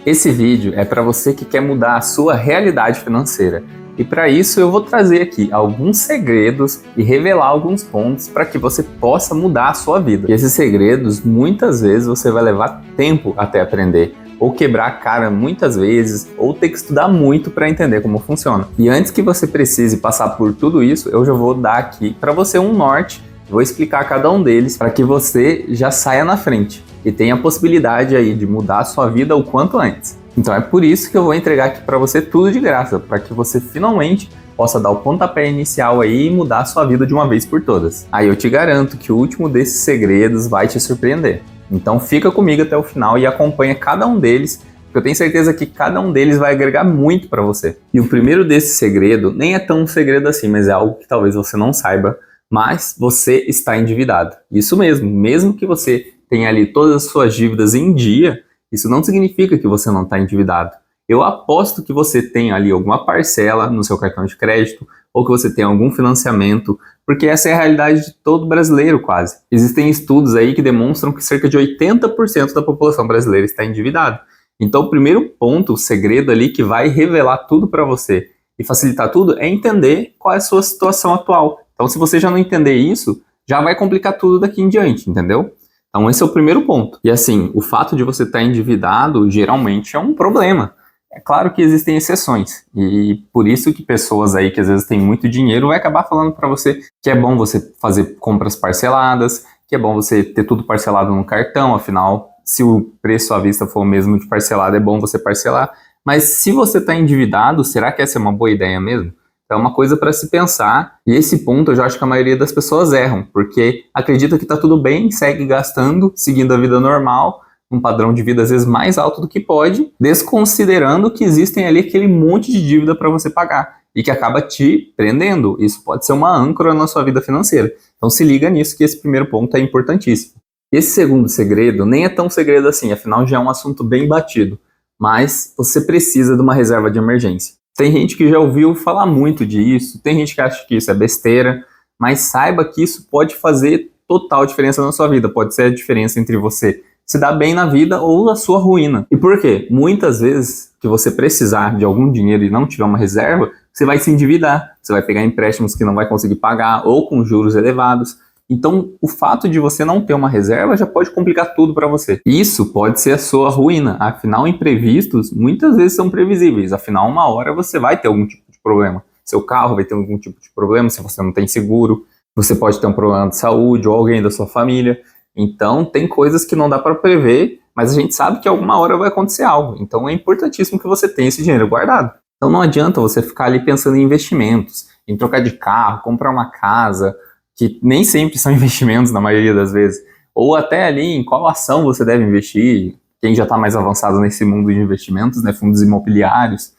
Esse vídeo é para você que quer mudar a sua realidade financeira. E para isso eu vou trazer aqui alguns segredos e revelar alguns pontos para que você possa mudar a sua vida. E esses segredos, muitas vezes, você vai levar tempo até aprender, ou quebrar a cara muitas vezes, ou ter que estudar muito para entender como funciona. E antes que você precise passar por tudo isso, eu já vou dar aqui para você um norte, vou explicar cada um deles para que você já saia na frente e tenha a possibilidade aí de mudar a sua vida o quanto antes. Então é por isso que eu vou entregar aqui para você tudo de graça, para que você finalmente possa dar o pontapé inicial aí e mudar a sua vida de uma vez por todas. Aí eu te garanto que o último desses segredos vai te surpreender. Então fica comigo até o final e acompanha cada um deles, porque eu tenho certeza que cada um deles vai agregar muito para você. E o primeiro desse segredo nem é tão um segredo assim, mas é algo que talvez você não saiba, mas você está endividado. Isso mesmo que você tenha ali todas as suas dívidas em dia, isso não significa que você não está endividado. Eu aposto que você tem ali alguma parcela no seu cartão de crédito ou que você tem algum financiamento, porque essa é a realidade de todo brasileiro quase. Existem estudos aí que demonstram que cerca de 80% da população brasileira está endividada. Então o primeiro ponto, o segredo ali que vai revelar tudo para você e facilitar tudo é entender qual é a sua situação atual. Então se você já não entender isso, já vai complicar tudo daqui em diante, entendeu? Então esse é o primeiro ponto. E assim, o fato de você estar endividado geralmente é um problema. É claro que existem exceções, e por isso que pessoas aí que às vezes têm muito dinheiro vai acabar falando para você que é bom você fazer compras parceladas, que é bom você ter tudo parcelado no cartão, afinal, se o preço à vista for o mesmo de parcelado, é bom você parcelar. Mas se você está endividado, será que essa é uma boa ideia mesmo? É uma coisa para se pensar, e esse ponto eu já acho que a maioria das pessoas erram, porque acredita que está tudo bem, segue gastando, seguindo a vida normal, um padrão de vida às vezes mais alto do que pode, desconsiderando que existem ali aquele monte de dívida para você pagar, e que acaba te prendendo. Isso pode ser uma âncora na sua vida financeira. Então se liga nisso que esse primeiro ponto é importantíssimo. Esse segundo segredo nem é tão segredo assim, afinal já é um assunto bem batido, mas você precisa de uma reserva de emergência. Tem gente que já ouviu falar muito disso, tem gente que acha que isso é besteira, mas saiba que isso pode fazer total diferença na sua vida. Pode ser a diferença entre você se dar bem na vida ou a sua ruína. E por quê? Muitas vezes que você precisar de algum dinheiro e não tiver uma reserva, você vai se endividar, você vai pegar empréstimos que não vai conseguir pagar ou com juros elevados. Então, o fato de você não ter uma reserva já pode complicar tudo para você. Isso pode ser a sua ruína. Afinal, imprevistos muitas vezes são previsíveis. Afinal, uma hora você vai ter algum tipo de problema. Seu carro vai ter algum tipo de problema se você não tem seguro. Você pode ter um problema de saúde ou alguém da sua família. Então, tem coisas que não dá para prever, mas a gente sabe que alguma hora vai acontecer algo. Então, é importantíssimo que você tenha esse dinheiro guardado. Então, não adianta você ficar ali pensando em investimentos, em trocar de carro, comprar uma casa, que nem sempre são investimentos na maioria das vezes, ou até ali em qual ação você deve investir, quem já está mais avançado nesse mundo de investimentos, né, fundos imobiliários.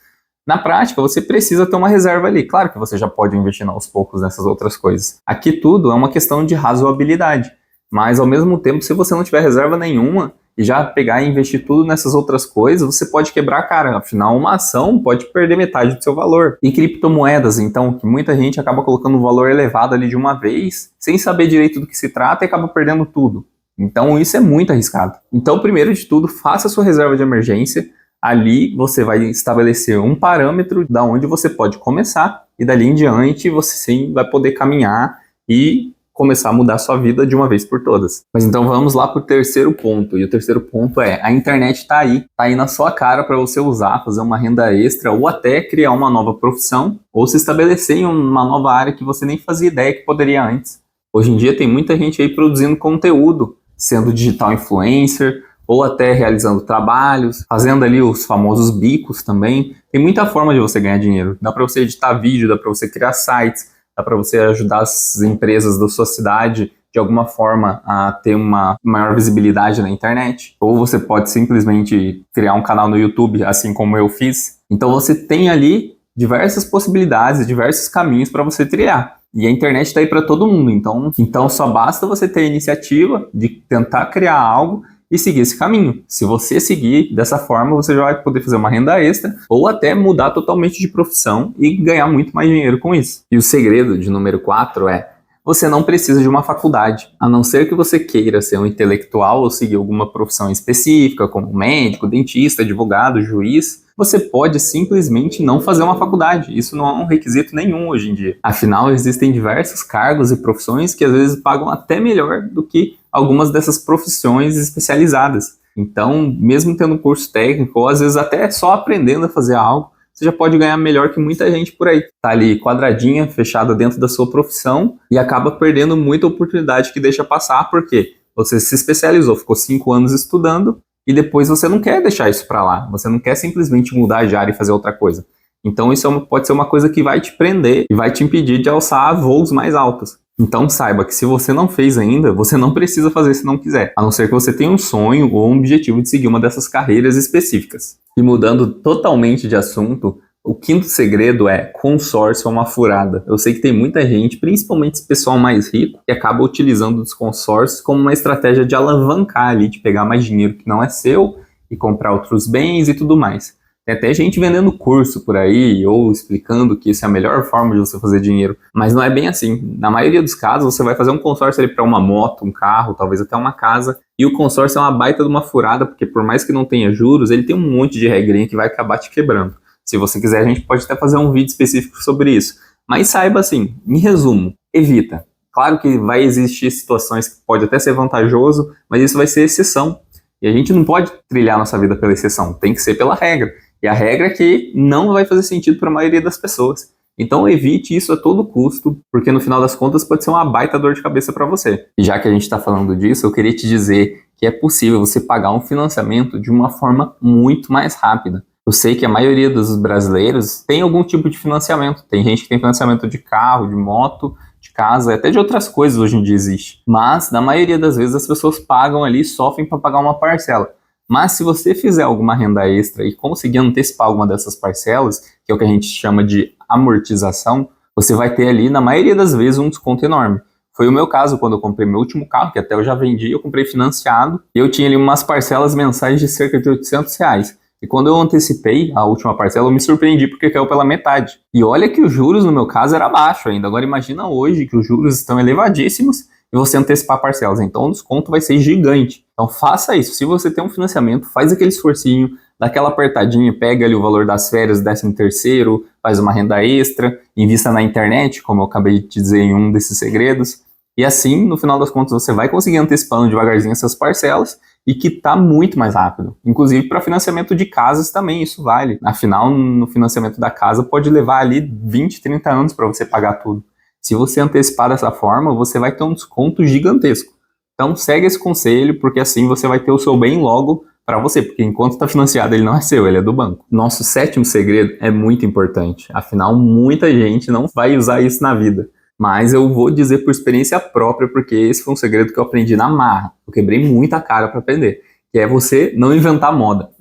Na prática, você precisa ter uma reserva ali. Claro que você já pode investir aos poucos nessas outras coisas. Aqui tudo é uma questão de razoabilidade, mas ao mesmo tempo, se você não tiver reserva nenhuma e já pegar e investir tudo nessas outras coisas, você pode quebrar a cara. Afinal, uma ação pode perder metade do seu valor. E criptomoedas, então, que muita gente acaba colocando um valor elevado ali de uma vez, sem saber direito do que se trata e acaba perdendo tudo. Então, isso é muito arriscado. Então, primeiro de tudo, faça a sua reserva de emergência. Ali você vai estabelecer um parâmetro da onde você pode começar e dali em diante você sim vai poder caminhar e começar a mudar a sua vida de uma vez por todas. Mas então vamos lá para o terceiro ponto. E o terceiro ponto é, a internet está aí na sua cara para você usar, fazer uma renda extra ou até criar uma nova profissão ou se estabelecer em uma nova área que você nem fazia ideia que poderia antes. Hoje em dia tem muita gente aí produzindo conteúdo, sendo digital influencer ou até realizando trabalhos, fazendo ali os famosos bicos também. Tem muita forma de você ganhar dinheiro. Dá para você editar vídeo, dá para você criar sites, dá para você ajudar as empresas da sua cidade de alguma forma a ter uma maior visibilidade na internet. Ou você pode simplesmente criar um canal no YouTube, assim como eu fiz. Então você tem ali diversas possibilidades, diversos caminhos para você trilhar. E a internet está aí para todo mundo. Então só basta você ter a iniciativa de tentar criar algo e seguir esse caminho. Se você seguir dessa forma, você já vai poder fazer uma renda extra ou até mudar totalmente de profissão e ganhar muito mais dinheiro com isso. E o segredo de número 4 é você não precisa de uma faculdade. A não ser que você queira ser um intelectual ou seguir alguma profissão específica, como médico, dentista, advogado, juiz, você pode simplesmente não fazer uma faculdade. Isso não é um requisito nenhum hoje em dia. Afinal, existem diversos cargos e profissões que às vezes pagam até melhor do que algumas dessas profissões especializadas. Então, mesmo tendo um curso técnico, ou às vezes até só aprendendo a fazer algo, você já pode ganhar melhor que muita gente por aí. Tá ali quadradinha, fechada dentro da sua profissão e acaba perdendo muita oportunidade que deixa passar, porque você se especializou, ficou 5 anos estudando e depois você não quer deixar isso para lá. Você não quer simplesmente mudar de área e fazer outra coisa. Então isso pode ser uma coisa que vai te prender e vai te impedir de alçar voos mais altos. Então saiba que se você não fez ainda, você não precisa fazer se não quiser, a não ser que você tenha um sonho ou um objetivo de seguir uma dessas carreiras específicas. E mudando totalmente de assunto, o quinto segredo é: consórcio é uma furada. Eu sei que tem muita gente, principalmente esse pessoal mais rico, que acaba utilizando os consórcios como uma estratégia de alavancar ali, de pegar mais dinheiro que não é seu e comprar outros bens e tudo mais. Tem até gente vendendo curso por aí ou explicando que isso é a melhor forma de você fazer dinheiro, mas não é bem assim. Na maioria dos casos, você vai fazer um consórcio ali para uma moto, um carro, talvez até uma casa, e o consórcio é uma baita de uma furada, porque por mais que não tenha juros, ele tem um monte de regrinha que vai acabar te quebrando. Se você quiser, a gente pode até fazer um vídeo específico sobre isso. Mas saiba assim, em resumo, evita. Claro que vai existir situações que pode até ser vantajoso, mas isso vai ser exceção. E a gente não pode trilhar nossa vida pela exceção, tem que ser pela regra. E a regra é que não vai fazer sentido para a maioria das pessoas. Então evite isso a todo custo, porque no final das contas pode ser uma baita dor de cabeça para você. E já que a gente está falando disso, eu queria te dizer que é possível você pagar um financiamento de uma forma muito mais rápida. Eu sei que a maioria dos brasileiros tem algum tipo de financiamento. Tem gente que tem financiamento de carro, de moto, de casa, até de outras coisas hoje em dia existe. Mas, na maioria das vezes, as pessoas pagam ali e sofrem para pagar uma parcela. Mas se você fizer alguma renda extra e conseguir antecipar alguma dessas parcelas, que é o que a gente chama de amortização, você vai ter ali, na maioria das vezes, um desconto enorme. Foi o meu caso quando eu comprei meu último carro, que até eu já vendi, eu comprei financiado, e eu tinha ali umas parcelas mensais de cerca de R$ 800. E quando eu antecipei a última parcela, eu me surpreendi porque caiu pela metade. E olha que os juros, no meu caso, era baixo ainda. Agora imagina hoje que os juros estão elevadíssimos e você antecipar parcelas. Então o desconto vai ser gigante. Então faça isso. Se você tem um financiamento, faz aquele esforcinho, dá aquela apertadinha, pega ali o valor das férias, 13º, faz uma renda extra, invista na internet, como eu acabei de dizer em um desses segredos. E assim, no final das contas, você vai conseguir antecipando devagarzinho essas parcelas e quitar muito mais rápido. Inclusive para financiamento de casas também isso vale. Afinal, no financiamento da casa pode levar ali 20, 30 anos para você pagar tudo. Se você antecipar dessa forma, você vai ter um desconto gigantesco. Então segue esse conselho, porque assim você vai ter o seu bem logo para você, porque enquanto está financiado ele não é seu, ele é do banco. Nosso sétimo segredo é muito importante. Afinal, muita gente não vai usar isso na vida. Mas eu vou dizer por experiência própria, porque esse foi um segredo que eu aprendi na marra. Eu quebrei muita cara para aprender. Que é você não inventar moda.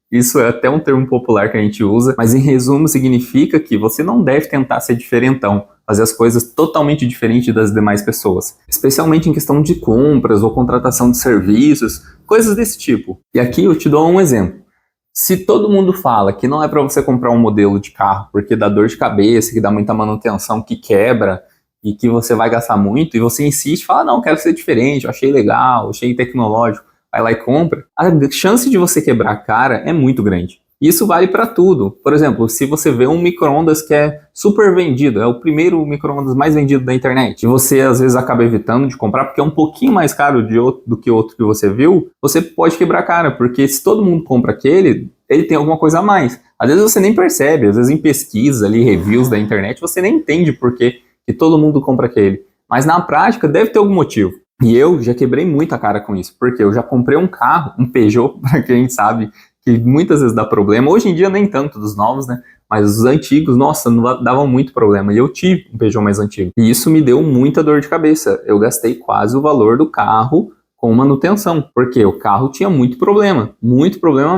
Isso é até um termo popular que a gente usa, mas em resumo significa que você não deve tentar ser diferentão, fazer as coisas totalmente diferentes das demais pessoas. Especialmente em questão de compras ou contratação de serviços, coisas desse tipo. E aqui eu te dou um exemplo. Se todo mundo fala que não é para você comprar um modelo de carro porque dá dor de cabeça, que dá muita manutenção, que quebra, e que você vai gastar muito, e você insiste, fala, não, quero ser diferente, eu achei legal, achei tecnológico, vai lá e compra, a chance de você quebrar a cara é muito grande. Isso vale para tudo. Por exemplo, se você vê um micro-ondas que é super vendido, é o primeiro micro-ondas mais vendido da internet, e você às vezes acaba evitando de comprar porque é um pouquinho mais caro do que outro que você viu, você pode quebrar a cara, porque se todo mundo compra aquele, ele tem alguma coisa a mais. Às vezes você nem percebe, às vezes em pesquisas ali, reviews da internet, você nem entende por que todo mundo compra aquele. Mas na prática deve ter algum motivo. E eu já quebrei muita cara com isso, porque eu já comprei um carro, um Peugeot, para quem sabe, que muitas vezes dá problema. Hoje em dia nem tanto dos novos, né? Mas os antigos, nossa, não davam muito problema. E eu tive um Peugeot mais antigo. E isso me deu muita dor de cabeça. Eu gastei quase o valor do carro com manutenção, porque o carro tinha muito problema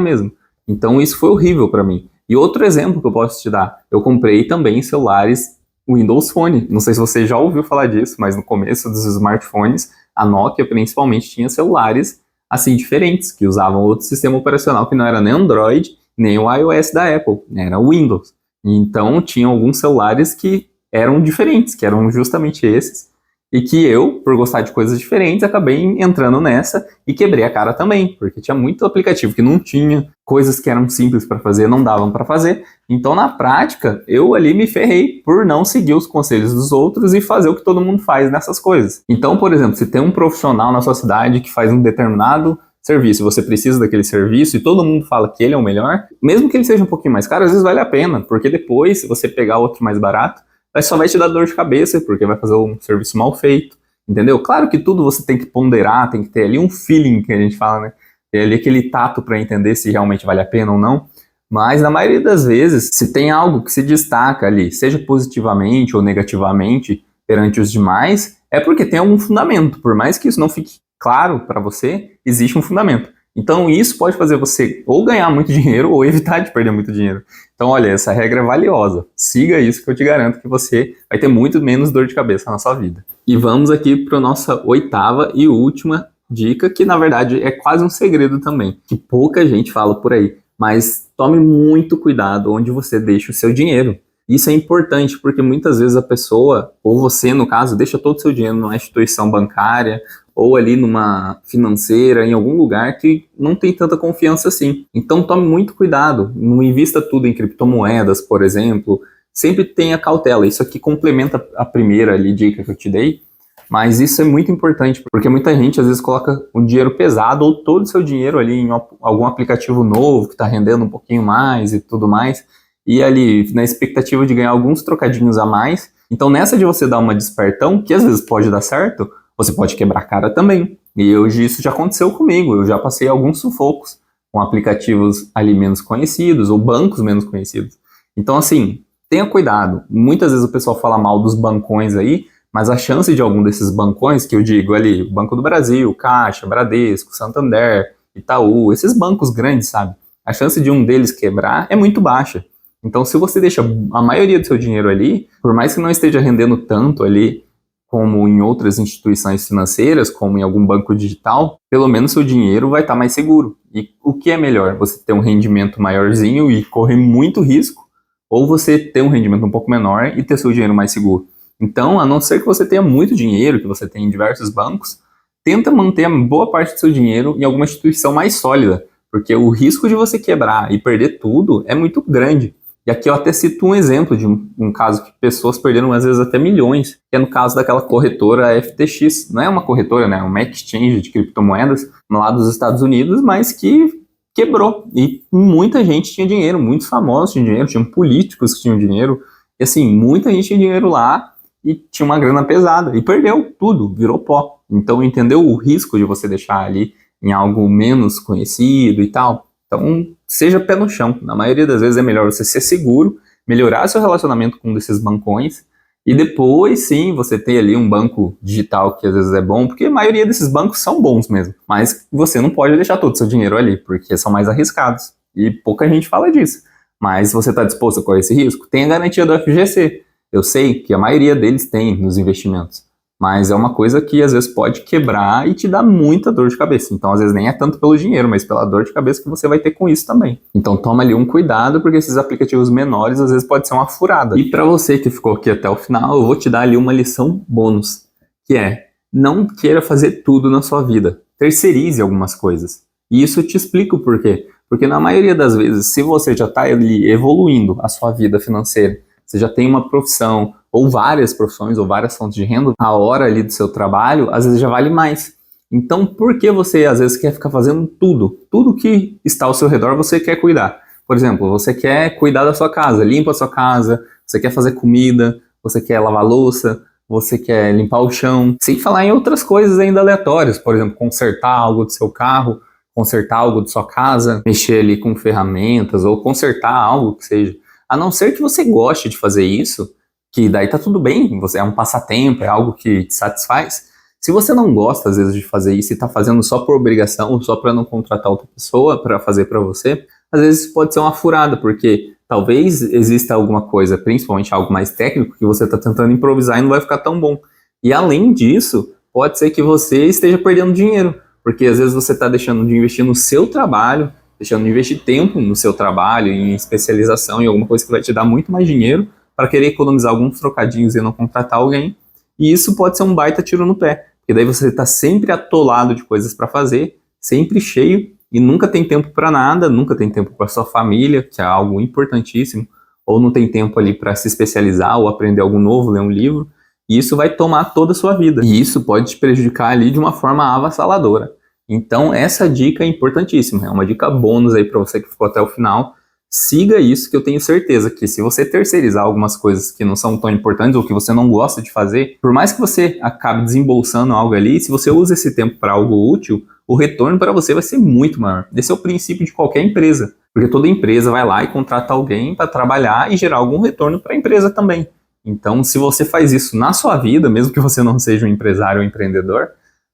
mesmo. Então isso foi horrível para mim. E outro exemplo que eu posso te dar, eu comprei também celulares Windows Phone. Não sei se você já ouviu falar disso, mas no começo dos smartphones, a Nokia principalmente tinha celulares assim diferentes, que usavam outro sistema operacional que não era nem Android, nem o iOS da Apple, era o Windows. Então tinha alguns celulares que eram diferentes, que eram justamente esses. E que eu, por gostar de coisas diferentes, acabei entrando nessa e quebrei a cara também, porque tinha muito aplicativo que não tinha, coisas que eram simples para fazer não davam para fazer. Então, na prática, eu ali me ferrei por não seguir os conselhos dos outros e fazer o que todo mundo faz nessas coisas. Então, por exemplo, se tem um profissional na sua cidade que faz um determinado serviço, você precisa daquele serviço e todo mundo fala que ele é o melhor, mesmo que ele seja um pouquinho mais caro, às vezes vale a pena, porque depois, se você pegar outro mais barato, mas só vai te dar dor de cabeça, porque vai fazer um serviço mal feito, entendeu? Claro que tudo você tem que ponderar, tem que ter ali um feeling, que a gente fala, né? Ter ali aquele tato para entender se realmente vale a pena ou não. Mas na maioria das vezes, se tem algo que se destaca ali, seja positivamente ou negativamente perante os demais, é porque tem algum fundamento. Por mais que isso não fique claro para você, existe um fundamento. Então isso pode fazer você ou ganhar muito dinheiro ou evitar de perder muito dinheiro. Então olha, essa regra é valiosa. Siga isso que eu te garanto que você vai ter muito menos dor de cabeça na sua vida. E vamos aqui para a nossa 8ª e última dica, que na verdade é quase um segredo também, que pouca gente fala por aí. Mas tome muito cuidado onde você deixa o seu dinheiro. Isso é importante porque muitas vezes a pessoa, ou você no caso, deixa todo o seu dinheiro numa instituição bancária ou ali numa financeira, em algum lugar que não tem tanta confiança assim. Então tome muito cuidado, não invista tudo em criptomoedas, por exemplo, sempre tenha cautela. Isso aqui complementa a primeira ali, dica que eu te dei, mas isso é muito importante, porque muita gente às vezes coloca o dinheiro pesado ou todo o seu dinheiro ali em algum aplicativo novo que está rendendo um pouquinho mais e tudo mais, e ali na expectativa de ganhar alguns trocadinhos a mais. Então nessa de você dar uma despertão, que às vezes pode dar certo, você pode quebrar a cara também. E hoje isso já aconteceu comigo. Eu já passei alguns sufocos com aplicativos ali menos conhecidos ou bancos menos conhecidos. Então, assim, tenha cuidado. Muitas vezes o pessoal fala mal dos bancões aí, mas a chance de algum desses bancões, que eu digo ali, Banco do Brasil, Caixa, Bradesco, Santander, Itaú, esses bancos grandes, sabe? A chance de um deles quebrar é muito baixa. Então, se você deixa a maioria do seu dinheiro ali, por mais que não esteja rendendo tanto ali, como em outras instituições financeiras, como em algum banco digital, pelo menos seu dinheiro vai estar mais seguro. E o que é melhor? Você ter um rendimento maiorzinho e correr muito risco, ou você ter um rendimento um pouco menor e ter seu dinheiro mais seguro? Então, a não ser que você tenha muito dinheiro, que você tenha em diversos bancos, tenta manter a boa parte do seu dinheiro em alguma instituição mais sólida, porque o risco de você quebrar e perder tudo é muito grande. E aqui eu até cito um exemplo de um caso que pessoas perderam às vezes até milhões, que é no caso daquela corretora FTX. Não é uma corretora, né? É uma exchange de criptomoedas lá dos Estados Unidos, mas que quebrou. E muita gente tinha dinheiro, muitos famosos tinham dinheiro, tinham políticos que tinham dinheiro. E assim, muita gente tinha dinheiro lá e tinha uma grana pesada. E perdeu tudo, virou pó. Então entendeu o risco de você deixar ali em algo menos conhecido e tal? Então, seja pé no chão. Na maioria das vezes é melhor você ser seguro, melhorar seu relacionamento com um desses bancões e depois, sim, você ter ali um banco digital que às vezes é bom, porque a maioria desses bancos são bons mesmo. Mas você não pode deixar todo o seu dinheiro ali, porque são mais arriscados. E pouca gente fala disso. Mas você está disposto a correr esse risco? Tem a garantia do FGC. Eu sei que a maioria deles tem nos investimentos. Mas é uma coisa que às vezes pode quebrar e te dar muita dor de cabeça. Então, às vezes, nem é tanto pelo dinheiro, mas pela dor de cabeça que você vai ter com isso também. Então, toma ali um cuidado, porque esses aplicativos menores, às vezes, pode ser uma furada. E para você que ficou aqui até o final, eu vou te dar ali uma lição bônus, que é, não queira fazer tudo na sua vida. Terceirize algumas coisas. E isso eu te explico o porquê. Porque na maioria das vezes, se você já está ali evoluindo a sua vida financeira, você já tem uma profissão, ou várias profissões, ou várias fontes de renda, a hora ali do seu trabalho, às vezes já vale mais. Então, por que você, às vezes, quer ficar fazendo tudo? Tudo que está ao seu redor, você quer cuidar. Por exemplo, você quer cuidar da sua casa, limpa a sua casa, você quer fazer comida, você quer lavar louça, você quer limpar o chão. Sem falar em outras coisas ainda aleatórias, por exemplo, consertar algo do seu carro, consertar algo da sua casa, mexer ali com ferramentas, ou consertar algo que seja. A não ser que você goste de fazer isso, que daí tá tudo bem, você é um passatempo, é algo que te satisfaz. Se você não gosta, às vezes, de fazer isso e tá fazendo só por obrigação, ou só para não contratar outra pessoa para fazer para você, às vezes pode ser uma furada, porque talvez exista alguma coisa, principalmente algo mais técnico, que você tá tentando improvisar e não vai ficar tão bom. E além disso, pode ser que você esteja perdendo dinheiro, porque às vezes você tá deixando de investir no seu trabalho, deixando de investir tempo no seu trabalho, em especialização, em alguma coisa que vai te dar muito mais dinheiro, para querer economizar alguns trocadinhos e não contratar alguém. E isso pode ser um baita tiro no pé, porque daí você está sempre atolado de coisas para fazer, sempre cheio e nunca tem tempo para nada, nunca tem tempo para sua família, que é algo importantíssimo, ou não tem tempo ali para se especializar ou aprender algo novo, ler um livro, e isso vai tomar toda a sua vida. E isso pode te prejudicar ali de uma forma avassaladora. Então essa dica é importantíssima, é uma dica bônus aí para você que ficou até o final. Siga isso, que eu tenho certeza que se você terceirizar algumas coisas que não são tão importantes ou que você não gosta de fazer, por mais que você acabe desembolsando algo ali, se você usa esse tempo para algo útil, o retorno para você vai ser muito maior. Esse é o princípio de qualquer empresa, porque toda empresa vai lá e contrata alguém para trabalhar e gerar algum retorno para a empresa também. Então, se você faz isso na sua vida, mesmo que você não seja um empresário ou empreendedor,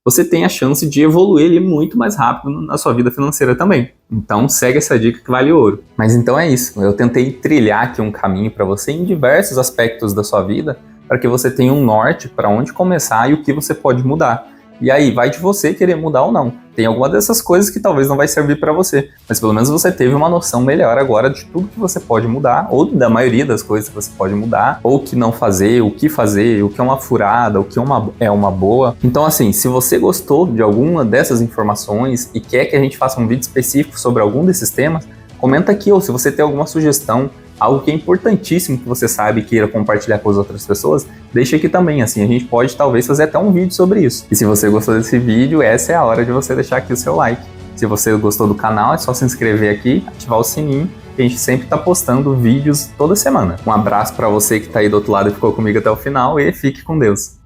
você tem a chance de evoluir ali muito mais rápido na sua vida financeira também. Então segue essa dica que vale ouro. Mas então é isso, eu tentei trilhar aqui um caminho para você em diversos aspectos da sua vida, para que você tenha um norte para onde começar e o que você pode mudar. E aí vai de você querer mudar ou não. Tem alguma dessas coisas que talvez não vai servir para você, mas pelo menos você teve uma noção melhor agora de tudo que você pode mudar, ou da maioria das coisas que você pode mudar, ou o que não fazer, o que é uma furada, o que é uma boa. Então assim, se você gostou de alguma dessas informações e quer que a gente faça um vídeo específico sobre algum desses temas, comenta aqui, ou se você tem alguma sugestão, algo que é importantíssimo que você sabe e queira compartilhar com as outras pessoas, deixa aqui também, assim a gente pode talvez fazer até um vídeo sobre isso. E se você gostou desse vídeo, essa é a hora de você deixar aqui o seu like. Se você gostou do canal, é só se inscrever aqui, ativar o sininho, que a gente sempre está postando vídeos toda semana. Um abraço para você que está aí do outro lado e ficou comigo até o final e fique com Deus.